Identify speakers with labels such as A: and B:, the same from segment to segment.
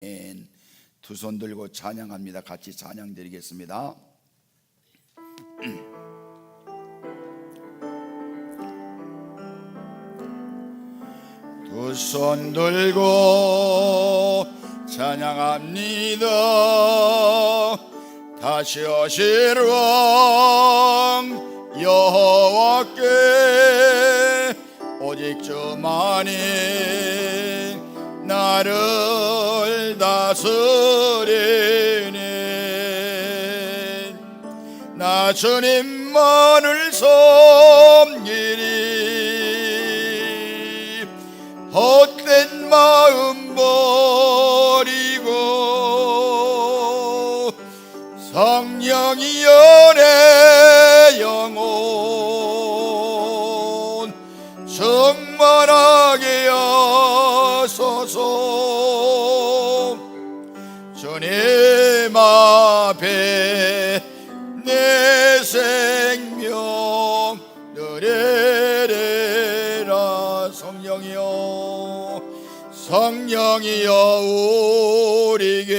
A: 두 손 들고 찬양합니다. 같이 찬양 드리겠습니다. 두 손 들고 찬양합니다. 다시 오실 왕 여호와께 오직 주만이 나를 다스리니 나 주님만을 섬기리 헛된 마음 버리고 성령이여 내 영혼 충만하게 하소서. 주님 앞에 내 생명 드리리라. 성령이여 우리에게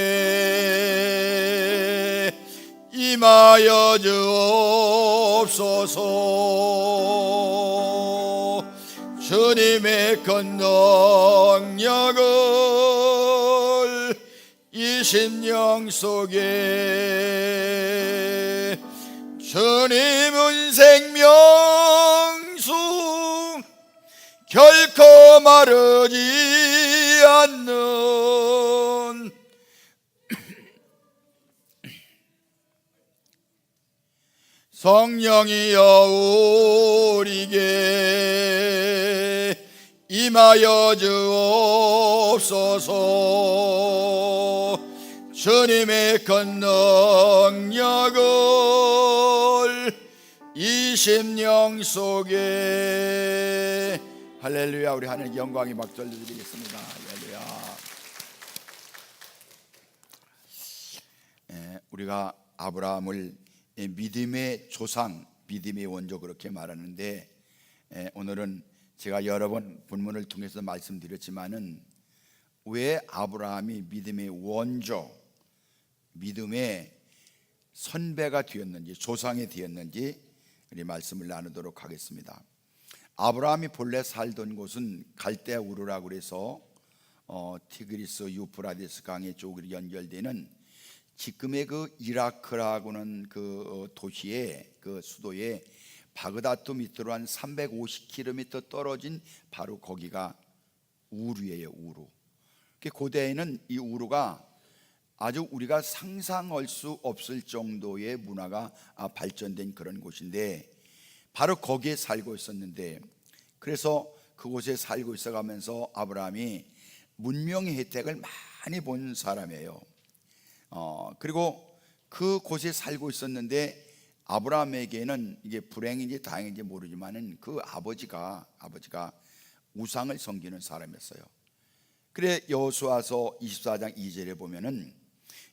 A: 임하여 주옵소서. 주님의 큰 능력을 이 심령 속에 주님은 생명수 결코 마르지 않는 성령이여 우리에게 임하여 주옵소서. 주님의 큰 능력을 이 심령 속에 할렐루야. 우리 하나님께 영광의 박수를 드리겠습니다. 할렐루야. 우리가 아브라함을 믿음의 조상, 믿음의 원조 그렇게 말하는데 오늘은 제가 여러 번 본문을 통해서 말씀드렸지만은 왜 아브라함이 믿음의 원조, 믿음의 선배가 되었는지, 조상이 되었는지 우리 말씀을 나누도록 하겠습니다. 아브라함이 본래 살던 곳은 갈대 우르라고 그래서 티그리스 유프라디스 강의 쪽으로 연결되는 지금의 그 이라크라고는 그 도시의 그 수도에 바그다드 밑으로 한 350km 떨어진 바로 거기가 우르예요. 우르. 고대에는 이 우르가 아주 우리가 상상할 수 없을 정도의 문화가 발전된 그런 곳인데 바로 거기에 살고 있었는데, 그래서 그곳에 살고 있어가면서 아브라함이 문명의 혜택을 많이 본 사람이에요. 그리고 그 곳에 살고 있었는데 아브라함에게는 이게 불행인지 다행인지 모르지만은 그 아버지가 우상을 섬기는 사람이었어요. 그래 여호수아서 24장 2절에 보면은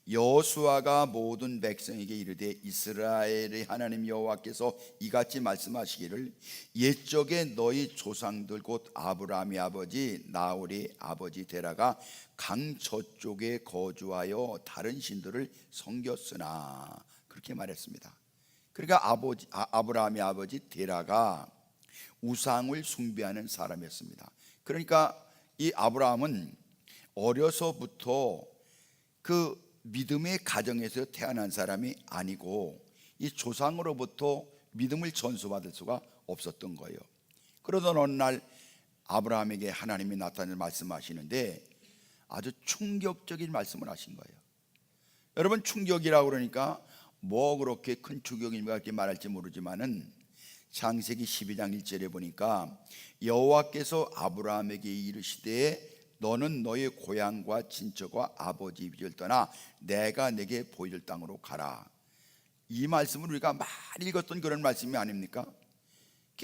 A: 여호수아가 모든 백성에게 이르되 이스라엘의 하나님 여호와께서 이같이 말씀하시기를 옛적에 너희 조상들 곧 아브라함의 아버지 나홀의 아버지 데라가 강 저쪽에 거주하여 다른 신들을 섬겼으나, 그렇게 말했습니다. 그러니까 아브라함의 아버지 데라가 우상을 숭배하는 사람이었습니다. 그러니까 이 아브라함은 어려서부터 그 믿음의 가정에서 태어난 사람이 아니고 이 조상으로부터 믿음을 전수받을 수가 없었던 거예요. 그러던 어느 날 아브라함에게 하나님이 나타나서 말씀하시는데 아주 충격적인 말씀을 하신 거예요. 여러분, 충격이라고 그러니까 뭐 그렇게 큰 충격인가 이렇게 말할지 모르지만은 창세기 12장 1절에 보니까 여호와께서 아브라함에게 이르시되 너는 너의 고향과 친척과 아버지 집을 떠나 내가 내게 보여줄 땅으로 가라. 이 말씀을 우리가 많이 읽었던 그런 말씀이 아닙니까?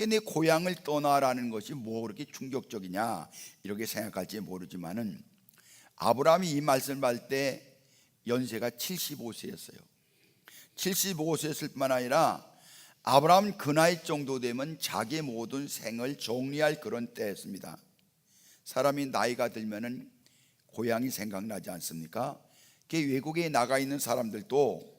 A: 내 고향을 떠나라는 것이 뭐 그렇게 충격적이냐 이렇게 생각할지 모르지만은 아브라함이 이 말씀을 할 때 연세가 75세였어요. 75세였을 뿐만 아니라 아브라함은 그 나이 정도 되면 자기 모든 생을 정리할 그런 때였습니다. 사람이 나이가 들면은 고향이 생각나지 않습니까? 외국에 나가 있는 사람들도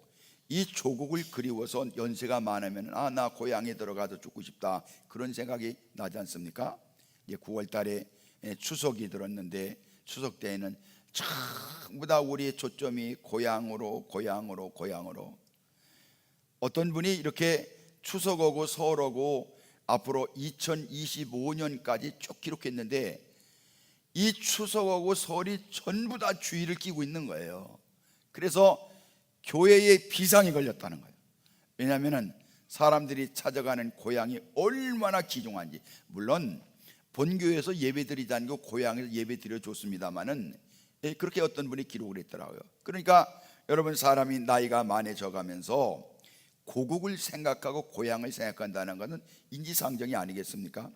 A: 이 조국을 그리워서 연세가 많으면 나 고향에 들어가서 죽고 싶다, 그런 생각이 나지 않습니까? 이제 9월 달에 추석이 들었는데 추석 때에는 전부 다 우리의 초점이 고향으로. 어떤 분이 이렇게 추석 오고 설 오고 앞으로 2025년까지 쭉 기록했는데 이 추석 오고 설이 전부 다 주의를 끼고 있는 거예요. 그래서 교회에 비상이 걸렸다는 거예요. 왜냐하면 사람들이 찾아가는 고향이 얼마나 귀중한지. 물론 본교회에서 예배드리자는 거 고향에서 예배드려 줬습니다마는 그렇게 어떤 분이 기록을 했더라고요. 그러니까 여러분, 사람이 나이가 많아져 가면서 고국을 생각하고 고향을 생각한다는 것은 인지상정이 아니겠습니까?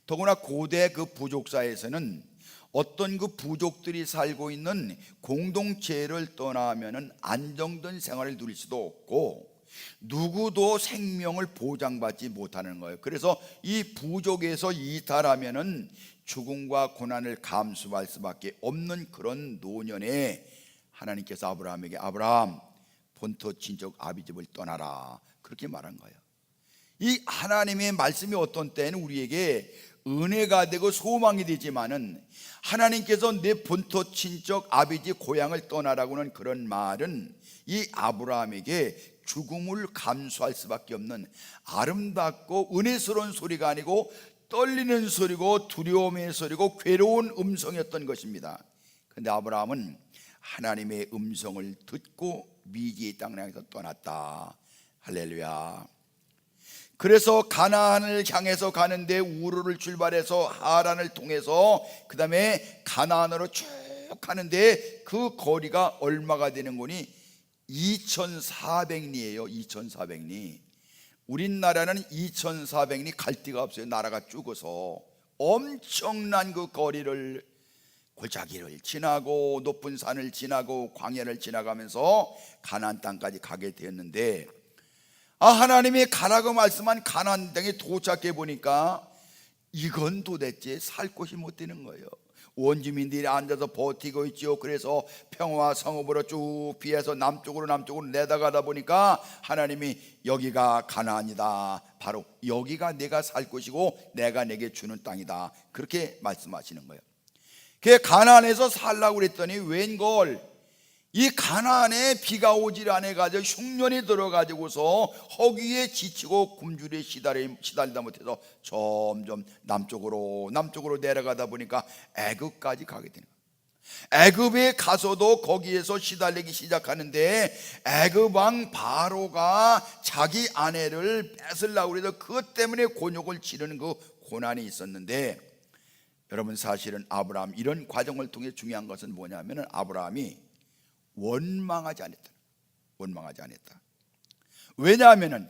A: 더구나 고대 그 부족사에서는 어떤 그 부족들이 살고 있는 공동체를 떠나면은 안정된 생활을 누릴 수도 없고 누구도 생명을 보장받지 못하는 거예요. 그래서 이 부족에서 이탈하면은 죽음과 고난을 감수할 수밖에 없는 그런 노년에 하나님께서 아브라함에게 아브라함, 본토 친척 아비집을 떠나라, 그렇게 말한 거예요. 이 하나님의 말씀이 어떤 때는 우리에게 은혜가 되고 소망이 되지만은 하나님께서 내 본토 친척 아비집 고향을 떠나라고는 그런 말은 이 아브라함에게 죽음을 감수할 수밖에 없는 아름답고 은혜스러운 소리가 아니고 떨리는 소리고 두려움의 소리고 괴로운 음성이었던 것입니다. 그런데 아브라함은 하나님의 음성을 듣고 미지의 땅을 향해서 떠났다. 할렐루야. 그래서 가나안을 향해서 가는데 우르를 출발해서 하란을 통해서 그 다음에 가나안으로 쭉 가는데 그 거리가 얼마가 되는 거니? 2400리예요 2400리. 우리나라는 2400리 갈 데가 없어요. 나라가 죽어서 엄청난 그 거리를, 골짜기를 지나고 높은 산을 지나고 광야를 지나가면서 가나안 땅까지 가게 되었는데, 하나님이 가라고 말씀한 가나안 땅에 도착해 보니까 이건 도대체 살 곳이 못 되는 거예요. 원주민들이 앉아서 버티고 있죠. 그래서 평화 성읍으로 쭉 피해서 남쪽으로 내다가다 보니까 하나님이 여기가 가나안이다, 바로 여기가 내가 살 곳이고 내가 내게 주는 땅이다, 그렇게 말씀하시는 거예요. 그 가나안에서 살라고 그랬더니 웬걸 이 가나안에 비가 오질 않아 가지고 흉년이 들어가지고서 허기에 지치고 굶주리에 시달리다 못해서 점점 남쪽으로 내려가다 보니까 애굽까지 가게 되는 거예요. 애굽에 가서도 거기에서 시달리기 시작하는데 애굽 왕 바로가 자기 아내를 뺏으려고 해서 그것 때문에 곤욕을 치르는 그 고난이 있었는데, 여러분, 사실은 아브라함 이런 과정을 통해 중요한 것은 뭐냐면 아브라함이 원망하지 않았다. 왜냐하면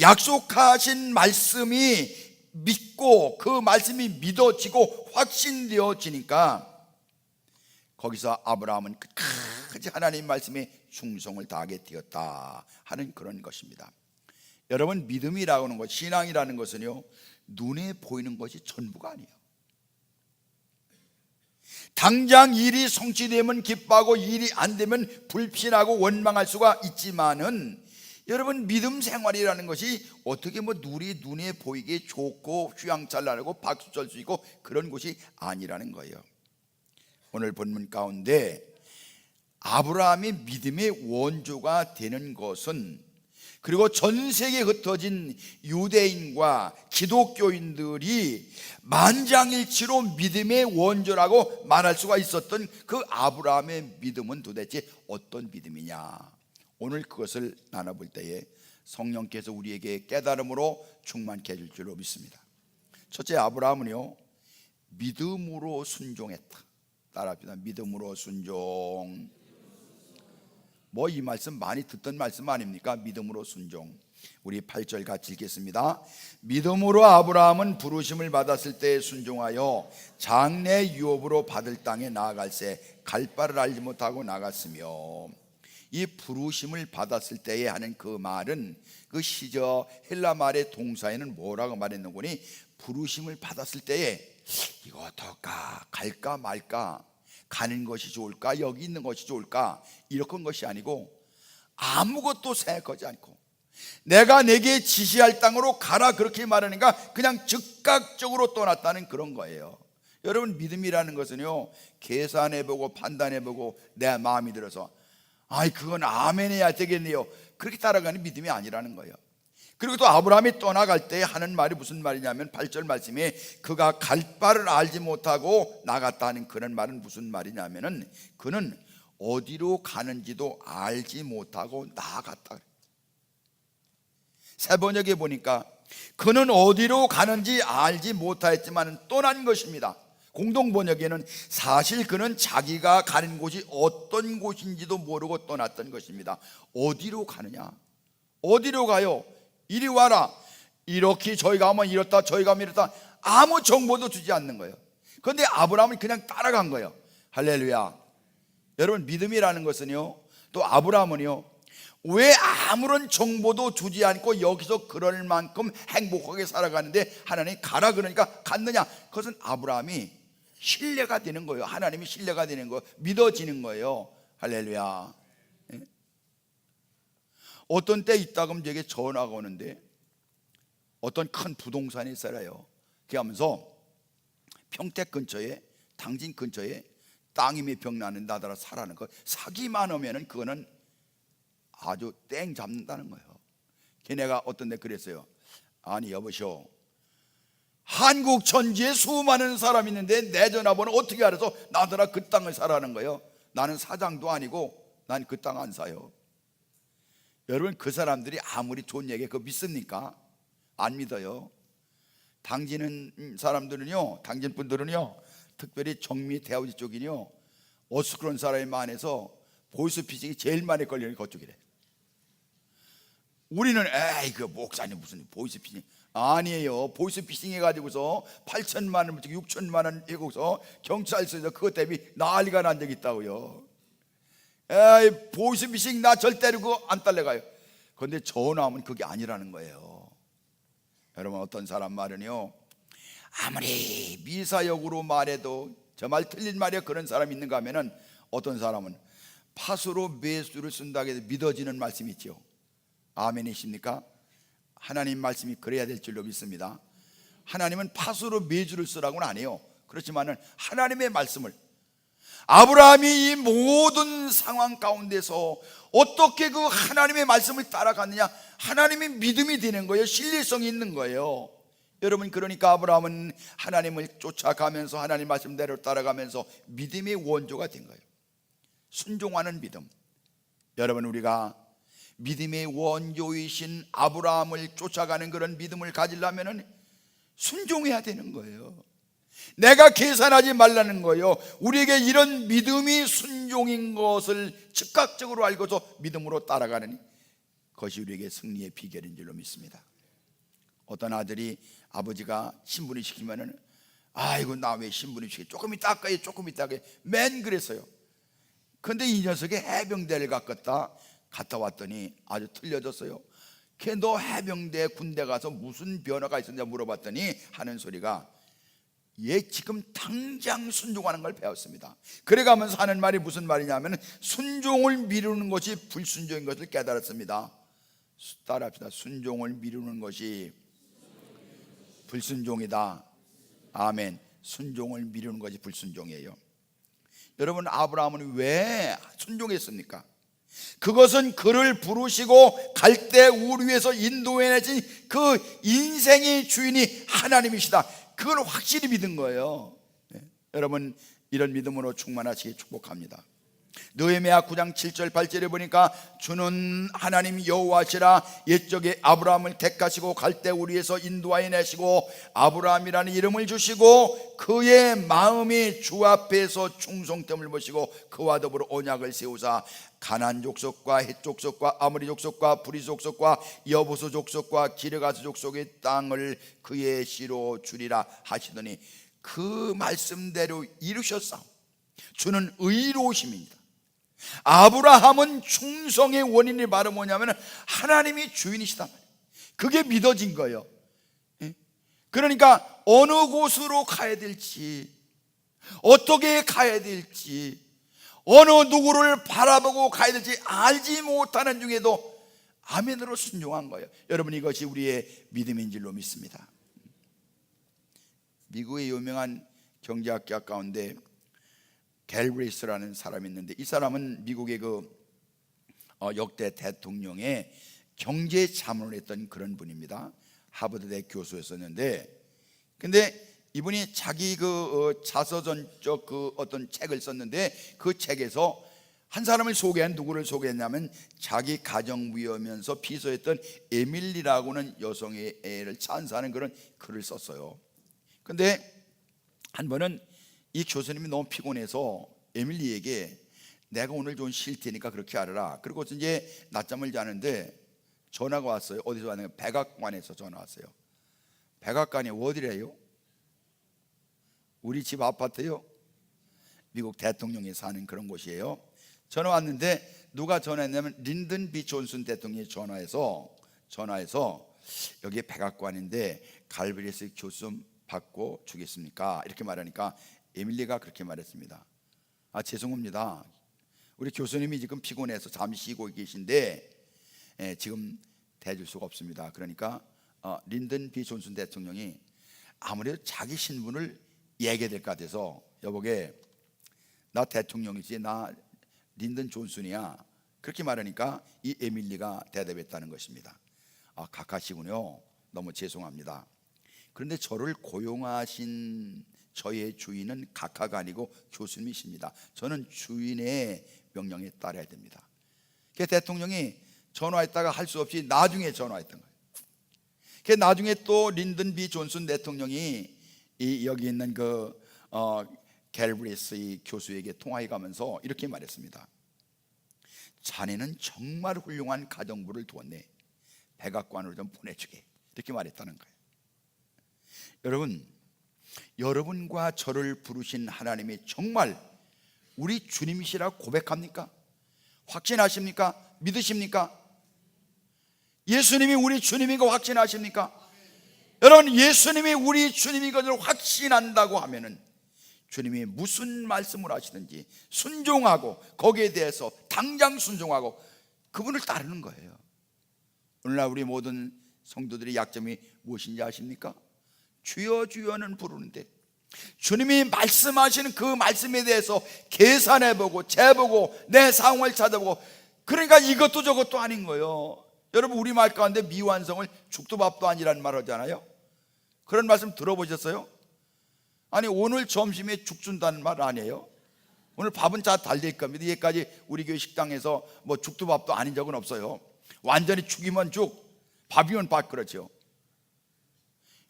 A: 약속하신 말씀이 믿고 그 말씀이 믿어지고 확신되어지니까 거기서 아브라함은 끝까지 하나님 말씀에 충성을 다하게 되었다 하는 그런 것입니다. 여러분, 믿음이라고 하는 것, 신앙이라는 것은요, 눈에 보이는 것이 전부가 아니에요. 당장 일이 성취되면 기뻐하고 일이 안 되면 불신하고 원망할 수가 있지만은 여러분, 믿음 생활이라는 것이 어떻게 눈에 보이게 좋고 휘황찬란하고 박수 칠 수 있고 그런 것이 아니라는 거예요. 오늘 본문 가운데 아브라함이 믿음의 원조가 되는 것은, 그리고 전 세계에 흩어진 유대인과 기독교인들이 만장일치로 믿음의 원조라고 말할 수가 있었던 그 아브라함의 믿음은 도대체 어떤 믿음이냐, 오늘 그것을 나눠볼 때에 성령께서 우리에게 깨달음으로 충만케 해줄 줄로 믿습니다. 첫째, 아브라함은요, 믿음으로 순종했다. 따라합시다. 믿음으로 순종. 이 말씀 많이 듣던 말씀 아닙니까? 믿음으로 순종. 우리 8절 같이 읽겠습니다. 믿음으로 아브라함은 부르심을 받았을 때 순종하여 장래 유업으로 받을 땅에 나아갈새 갈 바를 알지 못하고 나갔으며, 이 부르심을 받았을 때에 하는 그 말은 그 시저 헬라 말의 동사에는 뭐라고 말했는 거니? 부르심을 받았을 때에 이거 어떨까, 갈까 말까, 가는 것이 좋을까, 여기 있는 것이 좋을까, 이런 것이 아니고 아무것도 생각하지 않고 내가 내게 지시할 땅으로 가라 그렇게 말하니까 그냥 즉각적으로 떠났다는 그런 거예요. 여러분, 믿음이라는 것은요, 계산해보고 판단해보고 내 마음이 들어서 아이 그건 아멘해야 되겠네요, 그렇게 따라가는 믿음이 아니라는 거예요. 그리고 또 아브라함이 떠나갈 때 하는 말이 무슨 말이냐면 8절 말씀에 그가 갈 바를 알지 못하고 나갔다는 그런 말은 무슨 말이냐면은 그는 어디로 가는지도 알지 못하고 나갔다. 새 번역에 보니까 그는 어디로 가는지 알지 못하였지만 떠난 것입니다. 공동 번역에는 사실 그는 자기가 가는 곳이 어떤 곳인지도 모르고 떠났던 것입니다. 어디로 가느냐? 어디로 가요? 이리 와라. 이렇게 저희가 하면 이렇다, 저희가 하면 이렇다, 아무 정보도 주지 않는 거예요. 그런데 아브라함은 그냥 따라간 거예요. 할렐루야. 여러분, 믿음이라는 것은요, 또 아브라함은요, 왜 아무런 정보도 주지 않고 여기서 그럴 만큼 행복하게 살아가는데 하나님이 가라 그러니까 갔느냐? 그것은 아브라함이 신뢰가 되는 거예요. 하나님이 신뢰가 되는 거예요. 믿어지는 거예요. 할렐루야. 어떤 때 있다가 제게 전화가 오는데 어떤 큰 부동산에 살아요. 그렇게 하면서 평택 근처에, 당진 근처에 땅이 몇 평 나는 나더라 사라는 거. 사기만 하면은 그거는 아주 땡 잡는다는 거예요. 걔네가 어떤 데 그랬어요. 아니 여보시오, 한국 천지에 수많은 사람이 있는데 내 전화번호 어떻게 알아서 나더라 그 땅을 사라는 거예요. 나는 사장도 아니고 난 그 땅 안 사요. 여러분, 그 사람들이 아무리 좋은 얘기 그거 믿습니까? 안 믿어요. 당진 사람들은요, 당진 분들은요, 특별히 정미 대우지 쪽이요, 어스크런 사람이 많아서 보이스피싱이 제일 많이 걸리는 그쪽이래. 우리는 에이 그 목사님 무슨 보이스피싱, 아니에요. 보이스피싱 해가지고서 8천만 원, 6천만 원 해고서 경찰서에서 그것 때문에 난리가 난 적이 있다고요. 에이 보이스피싱 나 절대로 그거 안 딸려가요. 그런데 전화하면 그게 아니라는 거예요. 여러분, 어떤 사람 말은요, 아무리 미사역으로 말해도 저 말 틀린 말이야 그런 사람이 있는가 하면은 어떤 사람은 파수로 매수를 쓴다고 해서 믿어지는 말씀이 있죠. 아멘이십니까? 하나님 말씀이 그래야 될 줄로 믿습니다. 하나님은 파수로 매주를 쓰라고는 안 해요. 그렇지만은 하나님의 말씀을, 아브라함이 이 모든 상황 가운데서 어떻게 그 하나님의 말씀을 따라갔느냐? 하나님의 믿음이 되는 거예요. 신뢰성이 있는 거예요. 여러분, 그러니까 아브라함은 하나님을 쫓아가면서 하나님 말씀대로 따라가면서 믿음의 원조가 된 거예요. 순종하는 믿음. 여러분, 우리가 믿음의 원조이신 아브라함을 쫓아가는 그런 믿음을 가지려면 순종해야 되는 거예요. 내가 계산하지 말라는 거예요. 우리에게 이런 믿음이 순종인 것을 즉각적으로 알고서 믿음으로 따라가는 것이 우리에게 승리의 비결인 줄로 믿습니다. 어떤 아들이 아버지가 신분이 시키면은 아이고 나 왜 신분이 시켜, 조금 이따 할까요, 조금 이따 할까요, 맨 그랬어요. 근데 이 녀석이 해병대를 갔다 왔더니 아주 틀려졌어요. 걔 너 해병대 군대 가서 무슨 변화가 있었냐 물어봤더니 하는 소리가 얘 지금 당장 순종하는 걸 배웠습니다. 그래가면서 하는 말이 무슨 말이냐면 순종을 미루는 것이 불순종인 것을 깨달았습니다. 따라합시다. 순종을 미루는 것이 불순종이다. 아멘. 순종을 미루는 것이 불순종이에요. 여러분, 아브라함은 왜 순종했습니까? 그것은 그를 부르시고 갈대 우르 위에서 인도해 내신 그 인생의 주인이 하나님이시다, 그걸 확실히 믿은 거예요. 네. 여러분, 이런 믿음으로 충만하시길 축복합니다. 느헤미야 9장 7절 8절에 보니까 주는 하나님 여호와시라, 옛적에 아브라함을 택하시고 갈대 우리에서 인도하여 내시고 아브라함이라는 이름을 주시고 그의 마음이 주 앞에서 충성됨을 보시고 그와 더불어 언약을 세우사 가나안 족속과 헷 족속과 아모리 족속과 브리스 족속과 여부수 족속과 기르가스 족속의 땅을 그의 시로 주리라 하시더니 그 말씀대로 이루셨사오. 주는 의로우심입니다. 아브라함은 충성의 원인이 바로 뭐냐면 하나님이 주인이시다, 그게 믿어진 거예요. 그러니까 어느 곳으로 가야 될지 어떻게 가야 될지, 어느 누구를 바라보고 가야 될지 알지 못하는 중에도 아멘으로 순종한 거예요. 여러분, 이것이 우리의 믿음인 줄로 믿습니다. 미국의 유명한 경제학자 가운데 갤브리스라는 사람이 있는데, 이 사람은 미국의 역대 대통령의 경제 자문을 했던 그런 분입니다. 하버드대 교수였었는데, 근데 이분이 자기 자서전적 어떤 책을 썼는데, 그 책에서 한 사람을 누구를 소개했냐면 자기 가정부이면서 비서했던 에밀리라고는 여성의 애를 찬사하는 그런 글을 썼어요. 근데 한 번은 이 교수님이 너무 피곤해서 에밀리에게 내가 오늘 좀 쉴 테니까 그렇게 알아라. 그리고 이제 낮잠을 자는데 전화가 왔어요. 어디서 왔냐면 백악관에서 전화 왔어요. 백악관이 어디래요? 우리 집 아파트요? 미국 대통령이 사는 그런 곳이에요. 전화 왔는데 누가 전화했냐면 린든 B 존슨 대통령이 전화해서 여기 백악관인데 갈브리스 교수 받고 주겠습니까? 이렇게 말하니까 에밀리가 그렇게 말했습니다. 죄송합니다. 우리 교수님이 지금 피곤해서 잠시 쉬고 계신데 지금 대줄 수가 없습니다. 그러니까 린든 B 존슨 대통령이 아무래도 자기 신분을 얘기해야 될 것 같아서, 여보게 나 대통령이지 나 린든 존슨이야, 그렇게 말하니까 이 에밀리가 대답했다는 것입니다. 각하시군요. 너무 죄송합니다. 그런데 저를 고용하신 저의 주인은 각하가 아니고 교수님이십니다. 저는 주인의 명령에 따라야 됩니다. 그 대통령이 전화했다가 할 수 없이 나중에 전화했던 거예요. 그 나중에 또 린든 B 존슨 대통령이 여기 있는 갤브리스 교수에게 통화해 가면서 이렇게 말했습니다. 자네는 정말 훌륭한 가정부를 두었네. 백악관으로 좀 보내주게. 이렇게 말했다는 거예요. 여러분, 여러분과 저를 부르신 하나님이 정말 우리 주님이시라 고백합니까? 확신하십니까? 믿으십니까? 예수님이 우리 주님인 거 확신하십니까? 여러분, 예수님이 우리 주님인 것을 확신한다고 하면은 주님이 무슨 말씀을 하시든지 순종하고, 거기에 대해서 당장 순종하고 그분을 따르는 거예요. 오늘날 우리 모든 성도들의 약점이 무엇인지 아십니까? 주여 주여는 부르는데 주님이 말씀하시는 그 말씀에 대해서 계산해보고 재보고 내 상황을 찾아보고, 그러니까 이것도 저것도 아닌 거예요. 여러분, 우리말 가운데 미완성을 죽도 밥도 아니라는 말 하잖아요. 그런 말씀 들어보셨어요? 아니, 오늘 점심에 죽 준다는 말 아니에요? 오늘 밥은 다 달릴 겁니다. 여기까지 우리 교회 식당에서 뭐 죽도 밥도 아닌 적은 없어요. 완전히 죽이면 죽, 밥이면 밥, 그렇죠.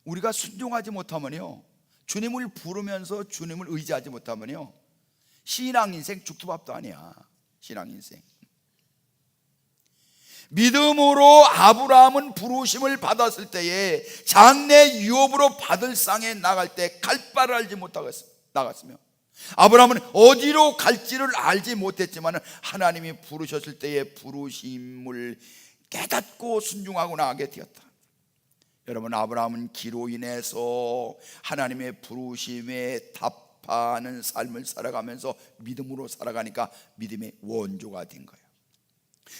A: 우리가 순종하지 못하면요, 주님을 부르면서 주님을 의지하지 못하면요, 신앙 인생 죽도 밥도 아니야. 신앙 인생. 믿음으로 아브라함은 부르심을 받았을 때에 장래 유업으로 받을 상에 나갈 때 갈 바를 알지 못하고 나갔으며, 아브라함은 어디로 갈지를 알지 못했지만 하나님이 부르셨을 때에 부르심을 깨닫고 순종하고 나가게 되었다. 여러분, 아브라함은 기로 인해서 하나님의 부르심에 답하는 삶을 살아가면서 믿음으로 살아가니까 믿음의 원조가 된 거예요.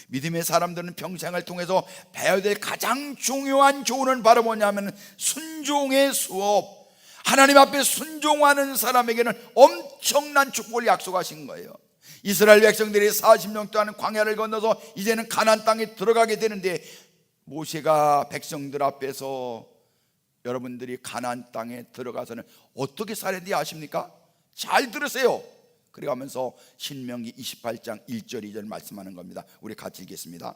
A: 믿음의 사람들은 평생을 통해서 배워야 될 가장 중요한 교훈은 바로 뭐냐면 순종의 수업. 하나님 앞에 순종하는 사람에게는 엄청난 축복을 약속하신 거예요. 이스라엘 백성들이 40년 동안 광야를 건너서 이제는 가나안 땅에 들어가게 되는데, 모세가 백성들 앞에서 여러분들이 가나안 땅에 들어가서는 어떻게 살아야 되는지 아십니까? 잘 들으세요. 그래 가면서 신명기 28장 1절 2절 말씀하는 겁니다. 우리 같이 읽겠습니다.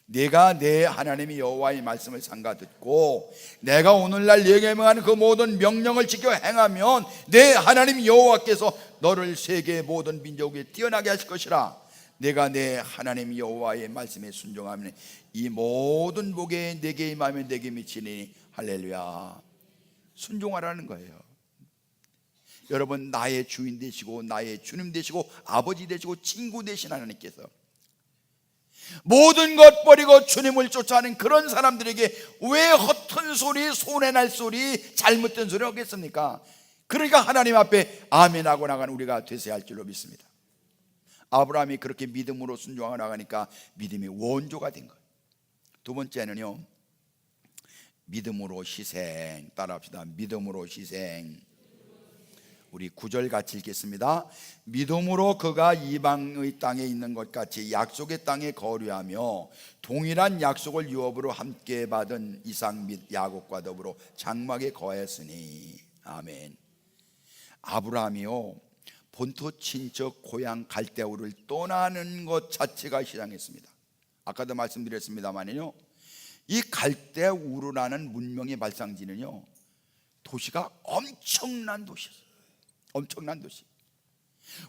A: 내가 내 하나님의 여호와의 말씀을 삼가 듣고 내가 오늘날 네게 명하는 그 모든 명령을 지켜 행하면 내 하나님 여호와께서 너를 세계의 모든 민족에 뛰어나게 하실 것이라. 내가 내 하나님 여호와의 말씀에 순종하면 이 모든 복에 내게 임하면 내게 미치니. 할렐루야. 순종하라는 거예요. 여러분, 나의 주인 되시고 나의 주님 되시고 아버지 되시고 친구 되신 하나님께서 모든 것 버리고 주님을 쫓아하는 그런 사람들에게 왜 허튼 소리, 손해날 소리, 잘못된 소리 하겠습니까? 그러니까 하나님 앞에 아멘하고 나가는 우리가 되셔야 할 줄로 믿습니다. 아브라함이 그렇게 믿음으로 순종하고 나가니까 믿음이 원조가 된 거예요. 두 번째는요, 믿음으로 희생. 따라합시다. 믿음으로 희생. 우리 9절 같이 읽겠습니다. 믿음으로 그가 이방의 땅에 있는 것 같이 약속의 땅에 거류하며 동일한 약속을 유업으로 함께 받은 이삭 및 야곱과 더불어 장막에 거했으니. 아멘. 아브라함이요, 본토 친척 고향 갈대우를 떠나는 것 자체가 희생했습니다. 아까도 말씀드렸습니다만요, 이 갈대우르라는 문명의 발상지는요, 도시가 엄청난 도시였어요. 엄청난 도시.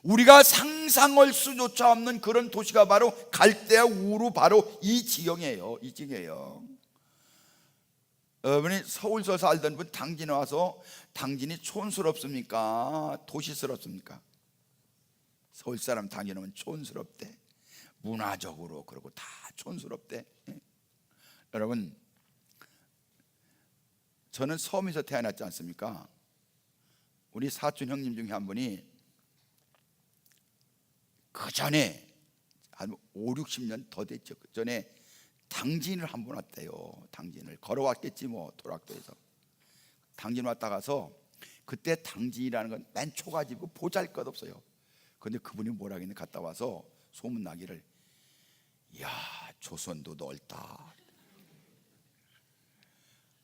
A: 우리가 상상할 수조차 없는 그런 도시가 바로 갈대우르, 바로 이 지경이에요. 이 지경이에요. 여러분이 서울서 살던 분 당진에 와서 당진이 촌스럽습니까? 도시스럽습니까? 서울 사람 당진 오면 촌스럽대. 문화적으로 그러고 다 촌스럽대. 여러분, 저는 섬에서 태어났지 않습니까? 우리 사촌 형님 중에 한 분이 그 전에 한 5, 60년 더 됐죠. 그 전에 당진을 한 번 왔대요. 당진을 걸어왔겠지 뭐, 도락도에서. 당진 왔다 가서 그때 당진이라는 건 맨 초가집이고 보잘것없어요. 근데 그분이 뭐라 했는데 갔다 와서 소문나기를, 이야, 조선도 넓다.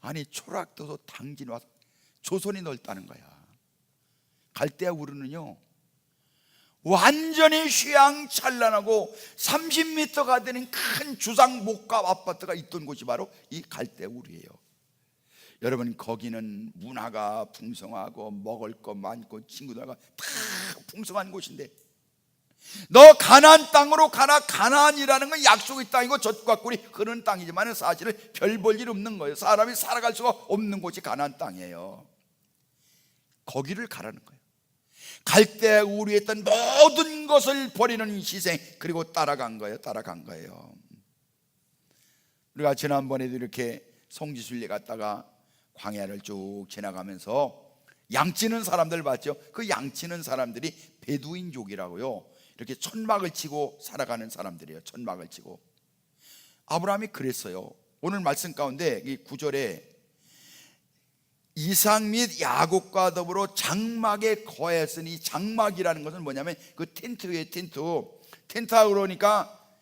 A: 아니, 초락도서 당진 와서 조선이 넓다는 거야. 갈대우르는요, 완전히 휘황찬란하고 30m가 되는 큰 주상 목갑 아파트가 있던 곳이 바로 이 갈대우르예요. 여러분, 거기는 문화가 풍성하고 먹을 거 많고 친구들과 다 풍성한 곳인데, 너 가나안 땅으로 가나. 가나안이라는 건 약속의 땅이고 젖과 꿀이 흐르는 땅이지만 사실은 별 볼 일 없는 거예요. 사람이 살아갈 수가 없는 곳이 가나안 땅이에요. 거기를 가라는 거예요. 갈대우르에 있던 모든 것을 버리는 희생, 그리고 따라간 거예요. 따라간 거예요. 우리가 지난번에도 이렇게 성지순례 갔다가 광야를 쭉 지나가면서 양치는 사람들 봤죠? 그 양치는 사람들이 베두인족이라고요. 이렇게 천막을 치고 살아가는 사람들이에요. 천막을 치고. 아브라함이 그랬어요. 오늘 말씀 가운데 이 9절에 이삭 및 야곱과 더불어 장막에 거했으니, 장막이라는 것은 뭐냐면 그 텐트예요. 텐트하고 그러니까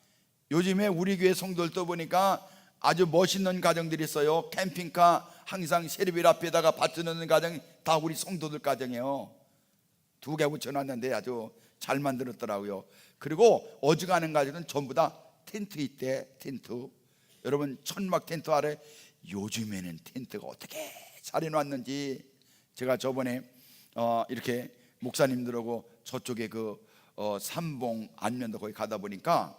A: 요즘에 우리 교회 성도들도 보니까 아주 멋있는 가정들이 있어요. 캠핑카 항상 세르빌 앞에다가 밭 넣는 가정이 다 우리 성도들 가정이에요. 2개 붙여놨는데 아주 잘 만들었더라고요. 그리고 어지간한 가정은 전부 다 텐트 있대. 텐트. 여러분, 천막 텐트 아래 요즘에는 텐트가 어떻게 잘 해놨는지, 제가 저번에 이렇게 목사님들하고 저쪽에 그 삼봉 안면도 거기 가다 보니까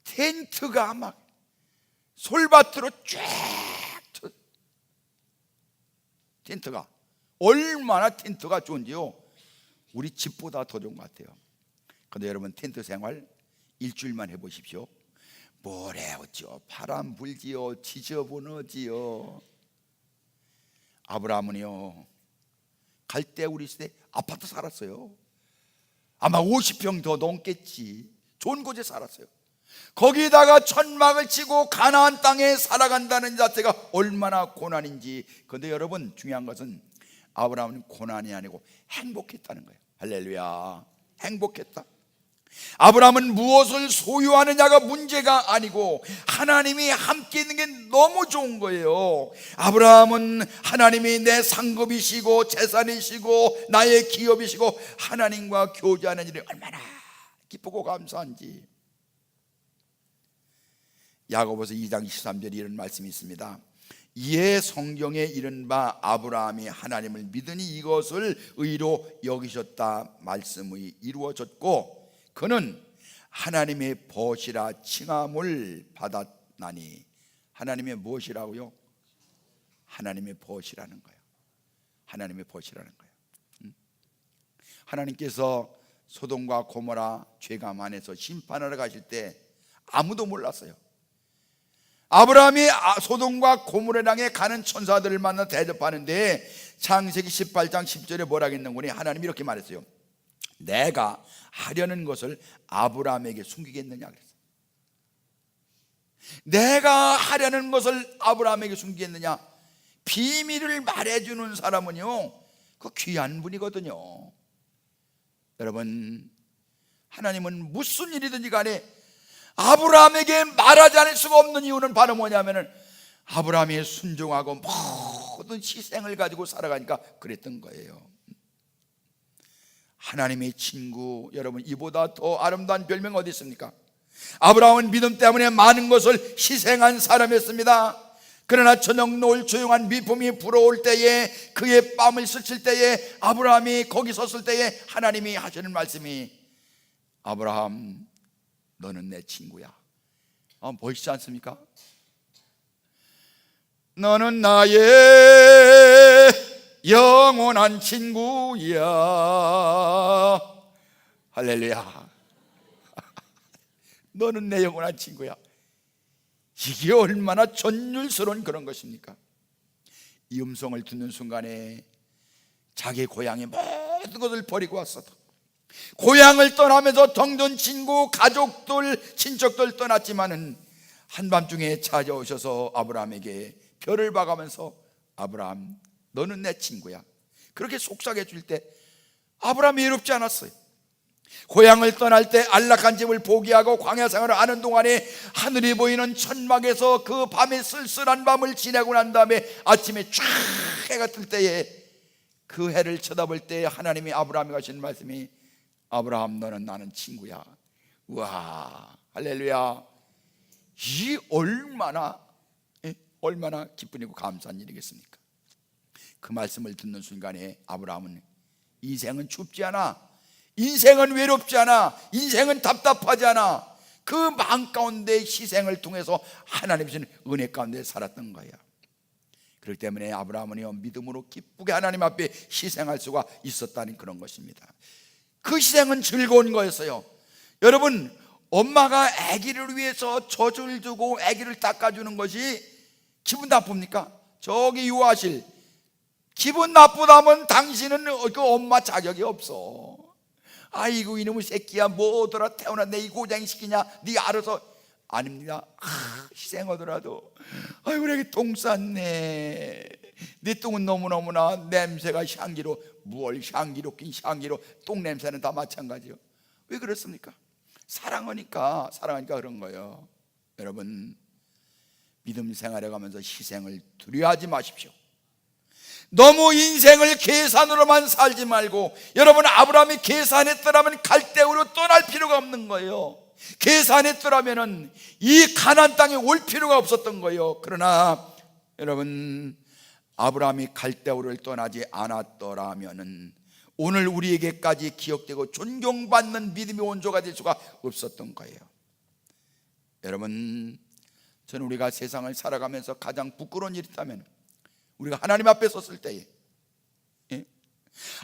A: 텐트가 막 솔밭으로 쫙, 텐트가 얼마나 텐트가 좋은지요, 우리 집보다 더 좋은 것 같아요. 그런데 여러분, 텐트 생활 일주일만 해보십시오. 모래 오지요, 바람 불지요, 지저분하지요. 아브라함은요, 갈대우르 시대 아파트 살았어요. 아마 50평 더 넘겠지. 좋은 곳에 살았어요. 거기다가 천막을 치고 가나안 땅에 살아간다는 자체가 얼마나 고난인지. 그런데 여러분, 중요한 것은 아브라함은 고난이 아니고 행복했다는 거예요. 할렐루야. 행복했다. 아브라함은 무엇을 소유하느냐가 문제가 아니고 하나님이 함께 있는 게 너무 좋은 거예요. 아브라함은 하나님이 내 상급이시고 재산이시고 나의 기업이시고 하나님과 교제하는 일이 얼마나 기쁘고 감사한지. 야고보서 2장 13절에 이런 말씀이 있습니다. 이에 성경에 이른 바 아브라함이 하나님을 믿으니 이것을 의로 여기셨다 말씀이 이루어졌고 그는 하나님의 벗이라 칭함을 받았나니. 하나님의 무엇이라고요? 하나님의 벗이라는 거예요. 하나님의 벗이라는 거예요. 하나님께서 소돔과 고모라 죄감 안에서 심판하러 가실 때 아무도 몰랐어요. 아브라함이 소돔과 고모라 땅에 가는 천사들을 만나 대접하는데 창세기 18장 10절에 뭐라 했는구니? 하나님이 이렇게 말했어요. 내가 하려는 것을 아브라함에게 숨기겠느냐 그랬어요. 내가 하려는 것을 아브라함에게 숨기겠느냐? 비밀을 말해주는 사람은요, 그 귀한 분이거든요. 여러분, 하나님은 무슨 일이든지 간에 아브라함에게 말하지 않을 수가 없는 이유는 바로 뭐냐면은 아브라함이 순종하고 모든 희생을 가지고 살아가니까 그랬던 거예요. 하나님의 친구, 여러분, 이보다 더 아름다운 별명 어디 있습니까? 아브라함은 믿음 때문에 많은 것을 희생한 사람이었습니다. 그러나 저녁 노을 조용한 미풍이 불어올 때에, 그의 뺨을 스칠 때에, 아브라함이 거기 섰을 때에 하나님이 하시는 말씀이, 아브라함, 너는 내 친구야. 멋있지 않습니까? 너는 나의 영원한 친구야. 할렐루야. 너는 내 영원한 친구야. 이게 얼마나 전율스러운 그런 것입니까? 이 음성을 듣는 순간에 자기 고향의 모든 것을 버리고 왔어도, 고향을 떠나면서 정든 친구, 가족들, 친척들 떠났지만은 한밤중에 찾아오셔서 아브라함에게 별을 봐가면서, 아브라함, 너는 내 친구야. 그렇게 속삭여 줄 때 아브라함이 외롭지 않았어요. 고향을 떠날 때 안락한 집을 포기하고 광야 생활을 하는 동안에 하늘이 보이는 천막에서 그 밤에 쓸쓸한 밤을 지내고 난 다음에 아침에 쫙 해가 뜰 때에 그 해를 쳐다볼 때 하나님이 아브라함에게 하시는 말씀이, 아브라함, 너는 나는 친구야. 우와, 할렐루야. 이 얼마나 기쁜 일이고 감사한 일이겠습니까? 그 말씀을 듣는 순간에 아브라함은 인생은 춥지 않아, 인생은 외롭지 않아, 인생은 답답하지 않아, 그 마음 가운데 희생을 통해서 하나님 주신 은혜 가운데 살았던 거예요. 그렇기 때문에 아브라함은 믿음으로 기쁘게 하나님 앞에 희생할 수가 있었다는 그런 것입니다. 그 희생은 즐거운 거였어요. 여러분, 엄마가 아기를 위해서 젖을 두고 아기를 닦아주는 것이 기분 나쁩니까? 저기 유아실, 기분 나쁘다면 당신은 그 엄마 자격이 없어. 아이고 이놈의 새끼야, 뭐더라 태어났네, 이 고생시키냐, 네가 알아서. 아닙니다. 희생하더라도, 아이고 내게 똥 쌌네, 네 똥은 너무너무나 냄새가 향기로, 뭘 향기롭긴 향기로, 똥 냄새는 다 마찬가지요. 왜 그렇습니까? 사랑하니까 그런 거예요. 여러분, 믿음 생활해 가면서 희생을 두려워하지 마십시오. 너무 인생을 계산으로만 살지 말고, 여러분, 아브라함이 계산했더라면 갈대우로 떠날 필요가 없는 거예요. 계산했더라면 이 가나안 땅에 올 필요가 없었던 거예요. 그러나 여러분, 아브라함이 갈대우를 떠나지 않았더라면 오늘 우리에게까지 기억되고 존경받는 믿음의 원조가 될 수가 없었던 거예요. 여러분, 저는 우리가 세상을 살아가면서 가장 부끄러운 일이 있다면, 우리가 하나님 앞에 섰을 때에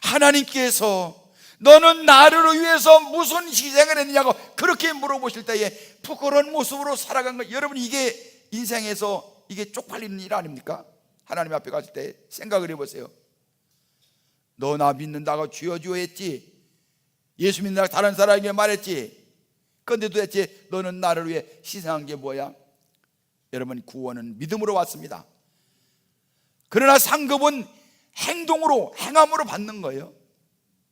A: 하나님께서 너는 나를 위해서 무슨 희생을 했느냐고 그렇게 물어보실 때에 부끄러운 모습으로 살아간 거, 여러분, 이게 인생에서 이게 쪽팔리는 일 아닙니까? 하나님 앞에 갔을 때 생각을 해보세요. 너 나 믿는다고 주여 주여 했지, 예수 믿는다고 다른 사람에게 말했지, 그런데 도대체 너는 나를 위해 희생한 게 뭐야? 여러분, 구원은 믿음으로 왔습니다. 그러나 상급은 행동으로, 행함으로 받는 거예요.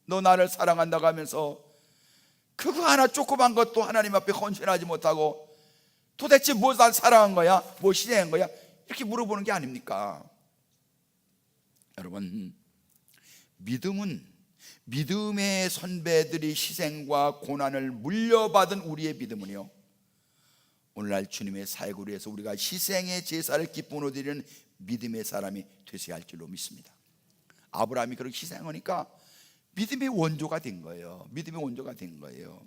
A: 너 나를 사랑한다고 하면서 그거 하나 조그만 것도 하나님 앞에 헌신하지 못하고 도대체 뭐 날 사랑한 거야? 뭐 희생한 거야? 이렇게 물어보는 게 아닙니까? 여러분, 믿음은 믿음의 선배들이 희생과 고난을 물려받은 우리의 믿음은요, 오늘날 주님의 사역을 위해서 우리가 희생의 제사를 기쁨으로 드리는 믿음의 사람이 되셔야 할 줄로 믿습니다. 아브라함이 그렇게 희생하니까 믿음의 원조가 된 거예요. 믿음의 원조가 된 거예요.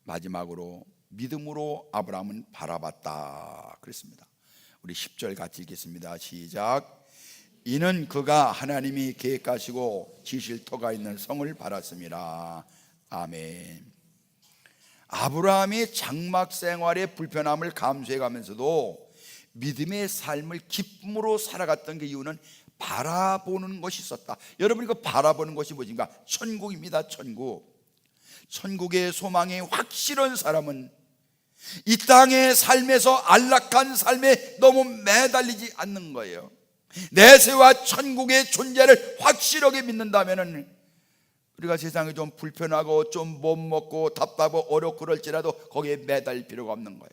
A: 마지막으로 믿음으로 아브라함은 바라봤다 그랬습니다. 우리 10절 같이 읽겠습니다. 시작. 이는 그가 하나님이 계획하시고 지실 터가 있는 성을 바랐습니다. 아멘. 아브라함이 장막 생활의 불편함을 감수해 가면서도 믿음의 삶을 기쁨으로 살아갔던 그 이유는 바라보는 것이 있었다. 여러분, 그 바라보는 것이 무엇인가? 천국입니다. 천국. 천국의 소망이 확실한 사람은 이 땅의 삶에서 안락한 삶에 너무 매달리지 않는 거예요. 내세와 천국의 존재를 확실하게 믿는다면 우리가 세상이 좀 불편하고 좀 못 먹고 답답하고 어렵고 그럴지라도 거기에 매달릴 필요가 없는 거예요.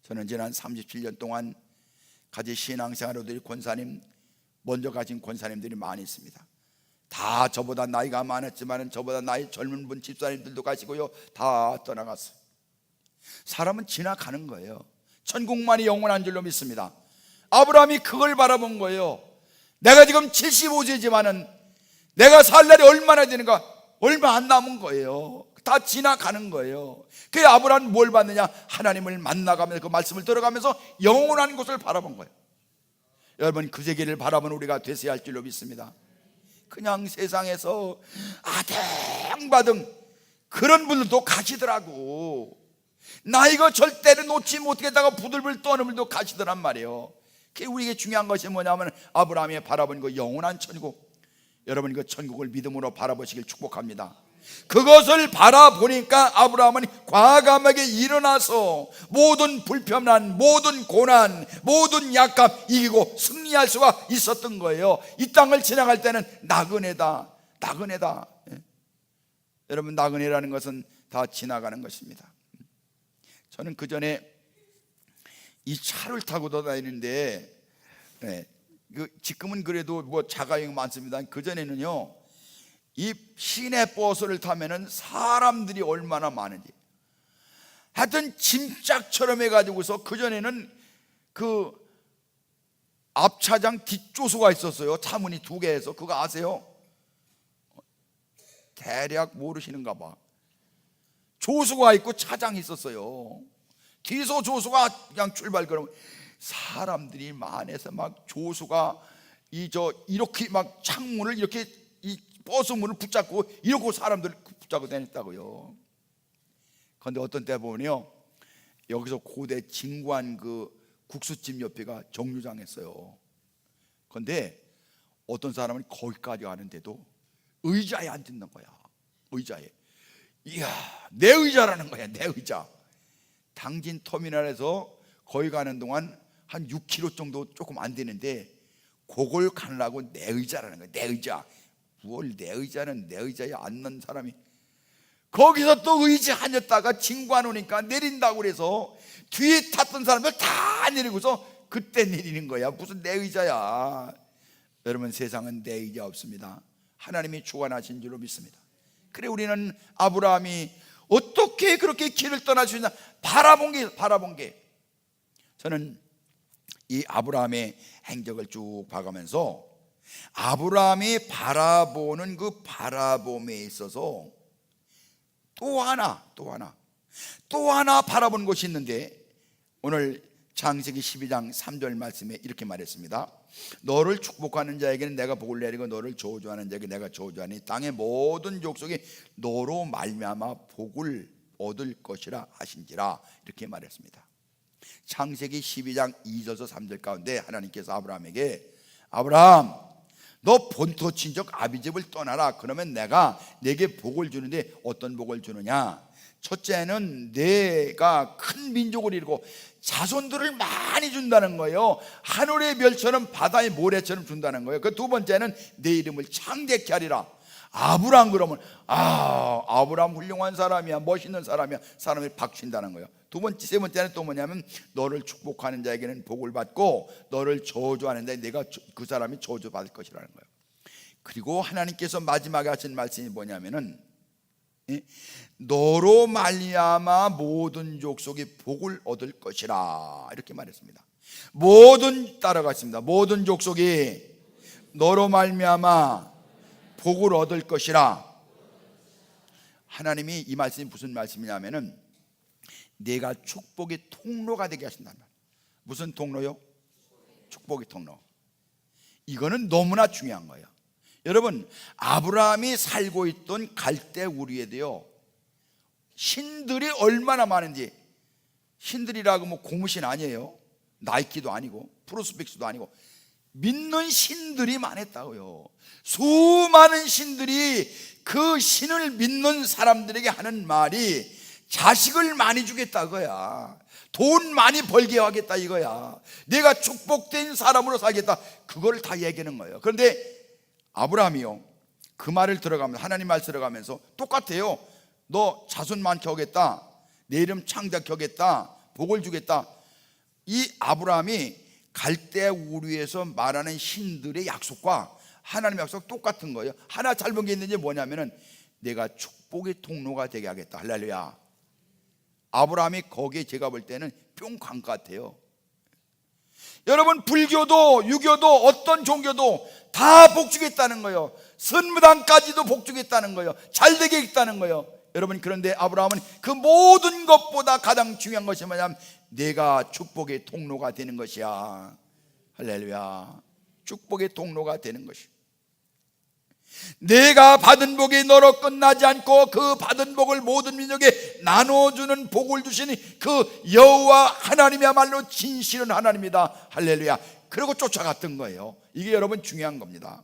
A: 저는 지난 37년 동안 같이 신앙생활을 권사님, 먼저 가신 권사님들이 많이 있습니다. 다 저보다 나이가 많았지만 저보다 나이 젊은 분 집사님들도 가시고요, 다 떠나갔어요. 사람은 지나가는 거예요. 천국만이 영원한 줄로 믿습니다. 아브라함이 그걸 바라본 거예요. 내가 지금 75세지만은 내가 살 날이 얼마나 되는가? 얼마 안 남은 거예요. 다 지나가는 거예요. 그 아브라함은 뭘 받느냐? 하나님을 만나가면서 그 말씀을 들어가면서 영원한 곳을 바라본 거예요. 여러분, 그 세계를 바라본 우리가 되어야 할 줄로 믿습니다. 그냥 세상에서 아등바등 그런 분들도 가시더라고. 나 이거 절대로 놓지 못하겠다가 부들부들 떠는 분들도 가시더란 말이에요. 그게 우리에게 중요한 것이 뭐냐면 아브라함이 바라본 그 영원한 천국, 여러분 그 천국을 믿음으로 바라보시길 축복합니다. 그것을 바라보니까 아브라함은 과감하게 일어나서 모든 불편한, 모든 고난, 모든 약함 이기고 승리할 수가 있었던 거예요. 이 땅을 지나갈 때는 나그네다, 나그네다. 여러분, 나그네라는 것은 다 지나가는 것입니다. 저는 그 전에 이 차를 타고도 다니는데, 지금은 그래도 뭐 자가용 많습니다. 그 전에는요, 이 시내 버스를 타면은 사람들이 얼마나 많은지, 하여튼 짐짝처럼 해가지고서 그 전에는 그 앞차장 뒷조수가 있었어요. 차문이 2개 해서. 그거 아세요? 대략 모르시는가 봐. 조수가 있고 차장이 있었어요. 뒤에서 조수가 그냥 출발. 그러면 사람들이 많아서 막 조수가 이렇게 막 창문을 이렇게 이 버스 문을 붙잡고 이러고 사람들 붙잡고 다녔다고요. 그런데 어떤 때 보면요, 여기서 고대 진관 그 국수집 옆에가 정류장이었어요. 그런데 어떤 사람은 거기까지 가는데도 의자에 앉는 거야. 의자에. 이야, 내 의자라는 거야. 내 의자. 당진 터미널에서 거기 가는 동안 한 6km 정도 조금 안 되는데 그걸 가려고 내 의자라는 거야. 내 의자. 뭘 내 의자는, 내 의자에 앉는 사람이. 거기서 또 의자 앉았다가 진관 오니까 내린다고 그래서 뒤에 탔던 사람들 다 내리고서 그때 내리는 거야. 무슨 내 의자야. 여러분, 세상은 내 의자 없습니다. 하나님이 주관하신 줄로 믿습니다. 그래, 우리는 아브라함이 어떻게 그렇게 길을 떠날 수 있나 바라본 게 저는 이 아브라함의 행적을 쭉 봐가면서 아브라함이 바라보는 그 바라봄에 있어서 또 하나 바라본 것이 있는데, 오늘 창세기 12장 3절 말씀에 이렇게 말했습니다. 너를 축복하는 자에게는 내가 복을 내리고 너를 저주하는 자에게 내가 저주하니 땅의 모든 족속이 너로 말미암아 복을 얻을 것이라 하신지라. 이렇게 말했습니다. 창세기 12장 2절에서 3절 가운데 하나님께서 아브라함에게, 아브라함, 너 본토 친척 아비집을 떠나라. 그러면 내가 내게 복을 주는데 어떤 복을 주느냐? 첫째는 내가 큰 민족을 이루고 자손들을 많이 준다는 거예요. 하늘의 별처럼 바다의 모래처럼 준다는 거예요. 그 두 번째는 내 이름을 창대케 하리라. 아브라함 그러면 아브라함 훌륭한 사람이야, 멋있는 사람이야, 사람을 박친다는 거예요. 세 번째는 또 뭐냐면 너를 축복하는 자에게는 복을 받고 너를 저주하는 자에 내가 그 사람이 저주받을 것이라는 거예요. 그리고 하나님께서 마지막에 하신 말씀이 뭐냐면은 너로 말미암아 모든 족속이 복을 얻을 것이라. 이렇게 말했습니다. 따라가겠습니다. 모든 족속이 너로 말미암아 복을 얻을 것이라. 하나님이 이 말씀이 무슨 말씀이냐면은 내가 축복의 통로가 되게 하신다는 말. 무슨 통로요? 축복의 통로. 이거는 너무나 중요한 거예요. 여러분, 아브라함이 살고 있던 갈대 우리에도요, 신들이 얼마나 많은지 신들이라고 뭐 고무신 아니에요. 나이키도 아니고 프로스펙스도 아니고 믿는 신들이 많았다고요. 수많은 신들이 그 신을 믿는 사람들에게 하는 말이 자식을 많이 주겠다 그거야. 돈 많이 벌게 하겠다 이거야. 내가 축복된 사람으로 살겠다, 그걸 다 얘기하는 거예요. 그런데 아브라함이요, 그 말을 들어가면서, 하나님 말 들어가면서 똑같아요. 너 자손 많게 하겠다, 내 이름 창작케 하겠다, 복을 주겠다. 이 아브라함이 갈대 우르에서 말하는 신들의 약속과 하나님의 약속 똑같은 거예요. 하나 잘본 게 있는지 뭐냐면은 내가 축복의 통로가 되게 하겠다. 할렐루야. 아브라함이 거기에 제가 볼 때는 뿅 간 것 같아요. 여러분, 불교도 유교도 어떤 종교도 다 복주겠다는 거예요. 선무당까지도 복주겠다는 거예요. 잘되게 했다는 거예요. 여러분, 그런데 아브라함은 그 모든 것보다 가장 중요한 것이 뭐냐면 내가 축복의 통로가 되는 것이야. 할렐루야. 축복의 통로가 되는 것이, 내가 받은 복이 너로 끝나지 않고 그 받은 복을 모든 민족에 나눠주는 복을 주시니 그 여호와 하나님이야말로 진실한 하나님이다. 할렐루야. 그리고 쫓아갔던 거예요. 이게 여러분 중요한 겁니다.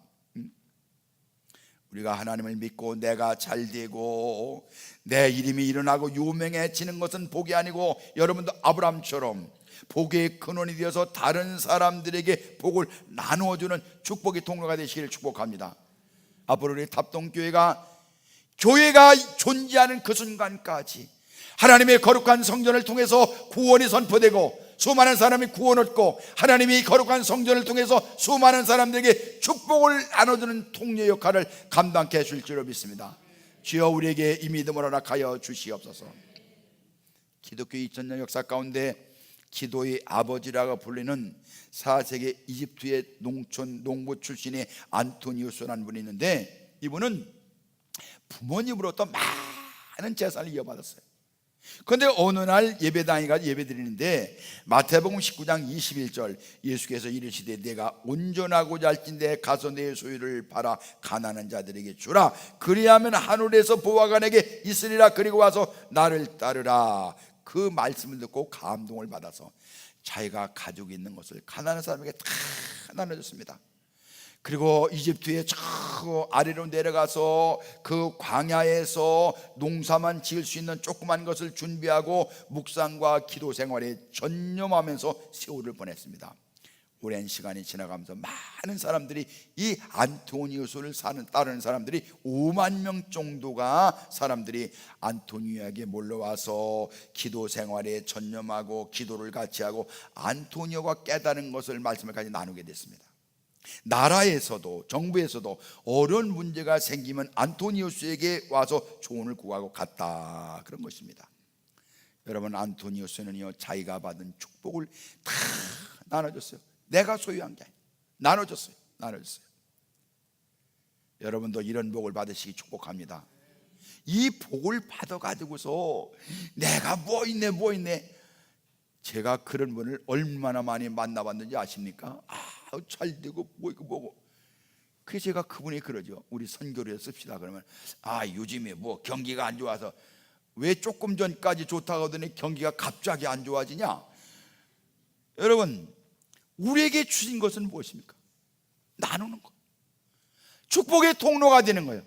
A: 우리가 하나님을 믿고 내가 잘되고 내 이름이 일어나고 유명해지는 것은 복이 아니고, 여러분도 아브라함처럼 복의 근원이 되어서 다른 사람들에게 복을 나누어주는 축복의 통로가 되시기를 축복합니다. 앞으로 우리 답동교회가 존재하는 그 순간까지 하나님의 거룩한 성전을 통해서 구원이 선포되고 수많은 사람이 구원 얻고, 하나님이 거룩한 성전을 통해서 수많은 사람들에게 축복을 나눠주는 통로 역할을 감당케 해줄 줄로 믿습니다. 주여 우리에게 이 믿음을 허락하여 주시옵소서. 기독교 2000년 역사 가운데 기도의 아버지라고 불리는 4세기 이집트의 농부 출신의 안토니우스라는 분이 있는데, 이분은 부모님으로부터 많은 재산을 이어받았어요. 그런데 어느 날 예배당에 가서 예배드리는데 마태복음 19장 21절, 예수께서 이르시되 내가 온전하고자 할진대 가서 내 소유를 팔아 가난한 자들에게 주라. 그리하면 하늘에서 보화가 내게 있으리라. 그리고 와서 나를 따르라. 그 말씀을 듣고 감동을 받아서 자기가 가지고 있는 것을 가난한 사람에게 다 나눠줬습니다. 그리고 이집트의 저 아래로 내려가서 그 광야에서 농사만 지을 수 있는 조그만 것을 준비하고 묵상과 기도 생활에 전념하면서 세월을 보냈습니다. 오랜 시간이 지나가면서 많은 사람들이, 이 안토니우스를 따르는 사람들이 5만 명 정도가 사람들이 안토니오에게 몰려와서 기도 생활에 전념하고 기도를 같이 하고 안토니오가 깨달은 것을 말씀을 같이 나누게 됐습니다. 나라에서도 정부에서도 어려운 문제가 생기면 안토니우스에게 와서 조언을 구하고 갔다, 그런 것입니다. 여러분, 안토니우스는요 자기가 받은 축복을 다 나눠줬어요. 내가 소유한 게 아니라 나눠줬어요. 여러분도 이런 복을 받으시기 축복합니다. 이 복을 받아가지고서 내가 뭐 있네. 제가 그런 분을 얼마나 많이 만나봤는지 아십니까? 잘되고 뭐고. 그래서 제가 그분이 그러죠. 우리 선교를 씁시다 그러면 요즘에 뭐 경기가 안 좋아서, 왜 조금 전까지 좋다고 하더니 경기가 갑자기 안 좋아지냐? 여러분, 우리에게 주신 것은 무엇입니까? 나누는 것, 축복의 통로가 되는 거예요.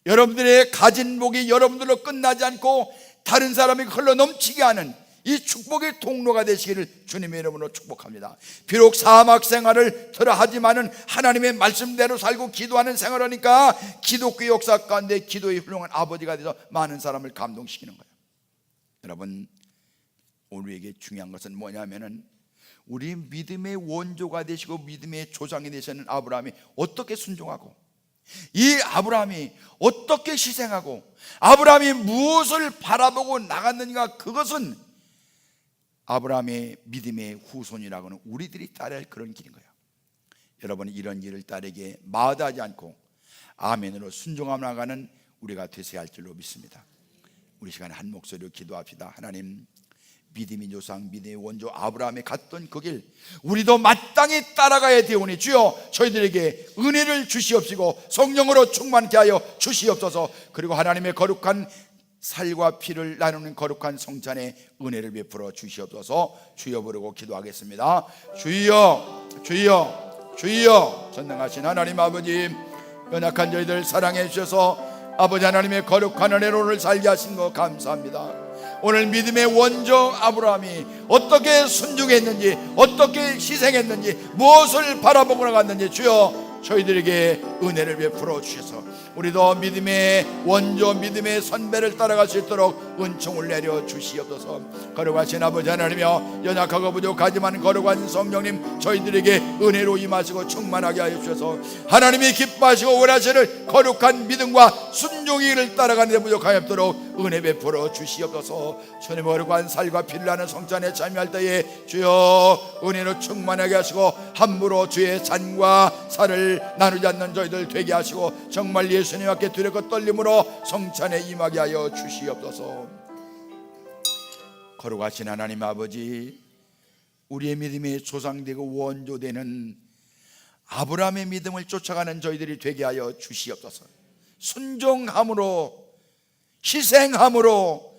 A: 여러분들의 가진 복이 여러분들로 끝나지 않고 다른 사람에게 흘러 넘치게 하는 이 축복의 통로가 되시기를 주님의 이름으로 축복합니다. 비록 사막 생활을 하지만은 하나님의 말씀대로 살고 기도하는 생활하니까 기독교 역사 가운데 기도의 훌륭한 아버지가 되어서 많은 사람을 감동시키는 거예요. 여러분, 우리에게 중요한 것은 뭐냐면은 우리 믿음의 원조가 되시고 믿음의 조상이 되시는 아브라함이 어떻게 순종하고, 이 아브라함이 어떻게 희생하고, 아브라함이 무엇을 바라보고 나갔는가, 그것은 아브라함의 믿음의 후손이라고는 우리들이 따라야 할 그런 길인 거예요. 여러분, 이런 일을 따르게 마다하지 않고 아멘으로 순종하며 나가는 우리가 되셔야 할 줄로 믿습니다. 우리 시간에 한 목소리로 기도합시다. 하나님, 믿음의 조상, 믿음의 원조 아브라함이 갔던 그 길 우리도 마땅히 따라가야 되오니 주여 저희들에게 은혜를 주시옵시고 성령으로 충만케 하여 주시옵소서. 그리고 하나님의 거룩한 살과 피를 나누는 거룩한 성찬의 은혜를 베풀어 주시옵소서. 주여 부르고 기도하겠습니다. 주여, 주여, 주여. 전능하신 하나님 아버지, 연약한 저희들 사랑해 주셔서 아버지 하나님의 거룩한 은혜로 오늘 살게 하신 거 감사합니다. 오늘 믿음의 원조 아브라함이 어떻게 순종했는지, 어떻게 희생했는지, 무엇을 바라보고 나갔는지 주여 저희들에게 은혜를 베풀어 주셔서 우리도 믿음의 원조, 믿음의 선배를 따라갈 수 있도록 은총을 내려 주시옵소서. 거룩하신 아버지 하나님이여, 연약하고 부족하지만 거룩한 성령님 저희들에게 은혜로 임하시고 충만하게 하여 주셔서 하나님이 기뻐하시고 원하시는 거룩한 믿음과 순종의를 따라가는 데 부족하였도록 은혜 베풀어 주시옵소서. 주님의 거룩한 살과 피를 나는 성찬에 참여할 때에 주여 은혜로 충만하게 하시고 함부로 주의 잔과 살을 나누지 않는 저희들 되게 하시고 정말 예수님 앞에 두렵고 떨림으로 성찬에 임하게 하여 주시옵소서. 거룩하신 하나님 아버지, 우리의 믿음이 조상되고 원조되는 아브라함의 믿음을 쫓아가는 저희들이 되게 하여 주시옵소서. 순종함으로, 희생함으로,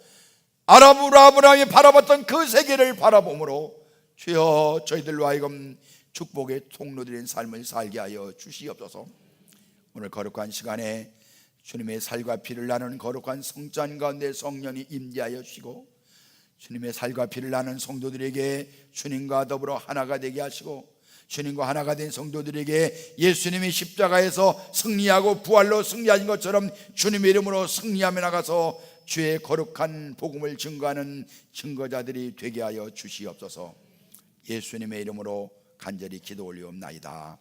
A: 아브라함이 바라봤던 그 세계를 바라봄으로 주여 저희들로 하여금 축복의 통로들인 삶을 살게 하여 주시옵소서. 오늘 거룩한 시간에 주님의 살과 피를 나누는 거룩한 성찬 가운데 성령이 임재하여 주시고 주님의 살과 피를 나누는 성도들에게 주님과 더불어 하나가 되게 하시고 주님과 하나가 된 성도들에게 예수님이 십자가에서 승리하고 부활로 승리하신 것처럼 주님의 이름으로 승리하며 나가서 주의 거룩한 복음을 증거하는 증거자들이 되게 하여 주시옵소서. 예수님의 이름으로 간절히 기도 올리옵나이다.